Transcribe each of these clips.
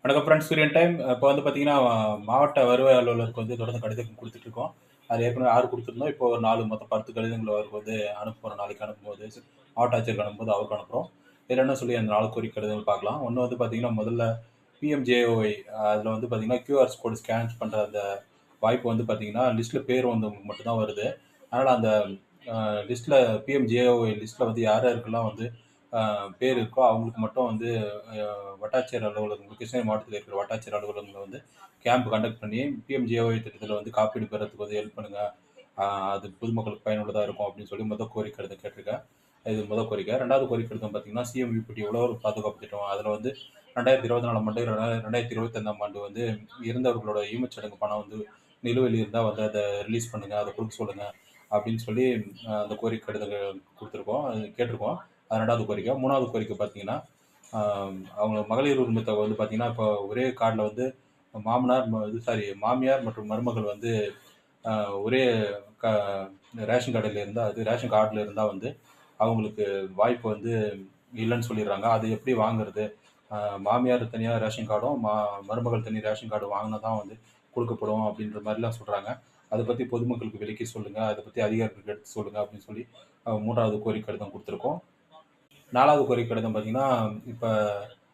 வணக்கம் ஃப்ரெண்ட்ஸ், சூரியன் டைம். இப்போ வந்து பார்த்தீங்கன்னா, மாவட்ட வருவாய் அலுவலருக்கு வந்து தொடர்ந்து கடிதம் குடுத்துட்டுருக்கோம். அது ஏற்கனவே 6 குடுத்துருந்தோம். இப்போ ஒரு 4 மொத்தம் 10 கடிதங்கள் அவருக்கு வந்து அனுப்புறோம். நாளைக்கு அனுப்பும்போது, மாவட்ட ஆட்சியருக்கு அனுப்பும்போது அவருக்கு அனுப்புறோம். இதில என்ன சொல்லி அந்த 4 கோரிக்கை கடிதங்கள் பார்க்கலாம். ஒண்ணு வந்து பார்த்தீங்கன்னா, முதல்ல பிஎம்ஜேஓஒய் அதில வந்து பார்த்தீங்கன்னா, கியூஆர் கோட் ஸ்கேன் பண்ற அந்த வாய்ப்பு வந்து பார்த்தீங்கன்னா, லிஸ்ட்ல பேர் வந்தவங்களுக்கு மட்டும் தான் வருது. அதனால அந்த லிஸ்ட்ல பிஎம்ஜேஓஒய் லிஸ்ட்ல வந்து யார் யாருக்கெல்லாம் வந்து அ பேர் இருக்கோ அவங்களுக்கு மட்டும் வந்து வட்டாட்சியர் அலுவலகங்கள் கிருஷ்ணகிரி மாவட்டத்தில் இருக்கிற வட்டாட்சியர் அலுவலகங்கள்ல வந்து கேம்ப் கண்டக்ட் பண்ணி பிஎம்ஜேஒய் திட்டத்தில் வந்து காப்பீடு பெறத்துக்கு வந்து ஹெல்ப் பண்ணுங்க. அது பொதுமக்களுக்கு பயனுள்ளதா இருக்கும் அப்படின்னு சொல்லி கோரிக்கை கடிதம் கேட்டிருக்கேன். இது கோரிக்கை. 2வது கோரிக்கை கடிதம் பார்த்தீங்கன்னா, சிஎம் விபிடி உழவர் பாதுகாப்பு திட்டம். அதில வந்து 2024ஆம் ஆண்டு, 2025ஆம் ஆண்டு வந்து இறந்தவர்களோட ஈமச்சடங்கு பணம் வந்து நிலுவையில் இருந்தா வந்து அத ரிலீஸ் பண்ணுங்க. அத குடுக்க சொல்லுங்க அப்படின்னு சொல்லி அந்த கோரிக்கை கடிதங்கள் குடுத்துருக்கோம். அது கேட்டிருக்கோம். அது 2வது கோரிக்கை. 3வது கோரிக்கை பார்த்தீங்கன்னா, ஆ அவங்க மகளிர் உரிமை தொகை வந்து பார்த்தீங்கன்னா, இப்போ ஒரே கார்ட்ல வந்து மாமனார் மாமியார் மற்றும் மருமகள் வந்து அ ஒரே க ரேஷன் கடையில இருந்தா அது ரேஷன் கார்டுல இருந்தா வந்து அவங்களுக்கு வாய்ப்பு வந்து இல்லன்னு சொல்லிடுறாங்க. அது எப்படி வாங்குறது? அ மாமியார் தனியா ரேஷன் கார்டும், மருமகள் தனி ரேஷன் கார்டும் வாங்குனா தான் வந்து குடுக்கப்படும் அப்படின்ற மாரிலாம் சொல்றாங்க. அத பத்தி பொதுமக்களுக்கு விளக்கி சொல்லுங்க. அத பத்தி அதிகாரிகளுக்கு எடுத்து சொல்லுங்க அப்படின்னு சொல்லி 3வது கோரிக்கை கடிதம் குடுத்துருக்கோம். 4வது கோரிக்கை கடிதம் பார்த்தீங்கன்னா, இப்ப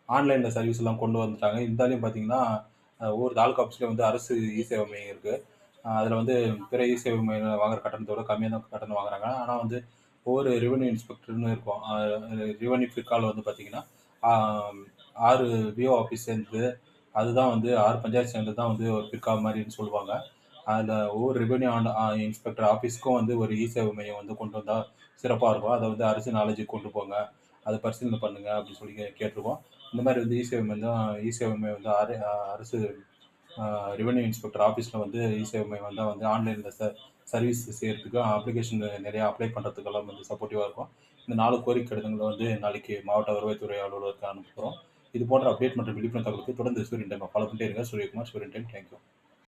ஆன்லைன்ல சர்வீஸ்லாம் கொண்டு வந்துட்டாங்க. இருந்தாலும் பார்த்தீங்கன்னா, ஒவ்வொரு தாலுகா ஆஃபீஸ்லயும் வந்து அரசு இ-சேவை மையம் இருக்கு. அதில வந்து பிற இ-சேவை மையம் வாங்குற கட்டணத்த விட கம்மியா தான் கட்டணம் வாங்குறாங்க. ஆனா வந்து ஒவ்வொரு ரெவென்யூ இன்ஸ்பெக்டர்ன்னு இருக்கும். ரெவென்யூ பிற்கால வந்து பார்த்தீங்கன்னா, ஆ 6 விஓ ஆஃபீஸ் சேர்ந்தது. அதுதான் வந்து 6 பஞ்சாயத்து சேர்ந்தது தான் வந்து ஒரு பிற்கா மாரின்னு சொல்லுவாங்க. அதில ஒவ்வொரு ரெவென்யூ இன்ஸ்பெக்டர் ஆஃபீஸ்க்கும் வந்து ஒரு இ-சேவை மையம் வந்து கொண்டு வந்தா சிறப்பா இருக்கும். அத வந்து அரசு நாலேட்ஜுக்கு கொண்டு போங்க. அத பரிசீலனை பண்ணுங்க அப்படின்னு சொல்லி கேட்டுருக்கோம். இந்த மாரி வந்து இ-சேவை மையம் வந்து அரசு அ ரெவென்யூ இன்ஸ்பெக்டர் ஆஃபீஸ்ல வந்து இ-சேவை மையம் வந்தா வந்து ஆன்லைன்ல சர்வீஸ் செய்றதுக்கு அப்ளிகேஷன் நெறைய அப்ளை பண்றதுக்கெல்லாம் வந்து சப்போர்ட்டிவா இருக்கும். இந்த 4 கோரிக்கை கடிதங்கள வந்து நாளைக்கு மாவட்ட வருவாய்த்துறை அலுவலருக்கு அனுப்புறோம். இது போன்ற அப்டேட் மற்றும் விழிப்புணர்வு தகவலுக்கு தொடர்ந்து சூரியன் டைம ஃபாலோ பண்ணிட்டே இருங்க. சூரியகுமார், சூரியன் டைம். Thank you.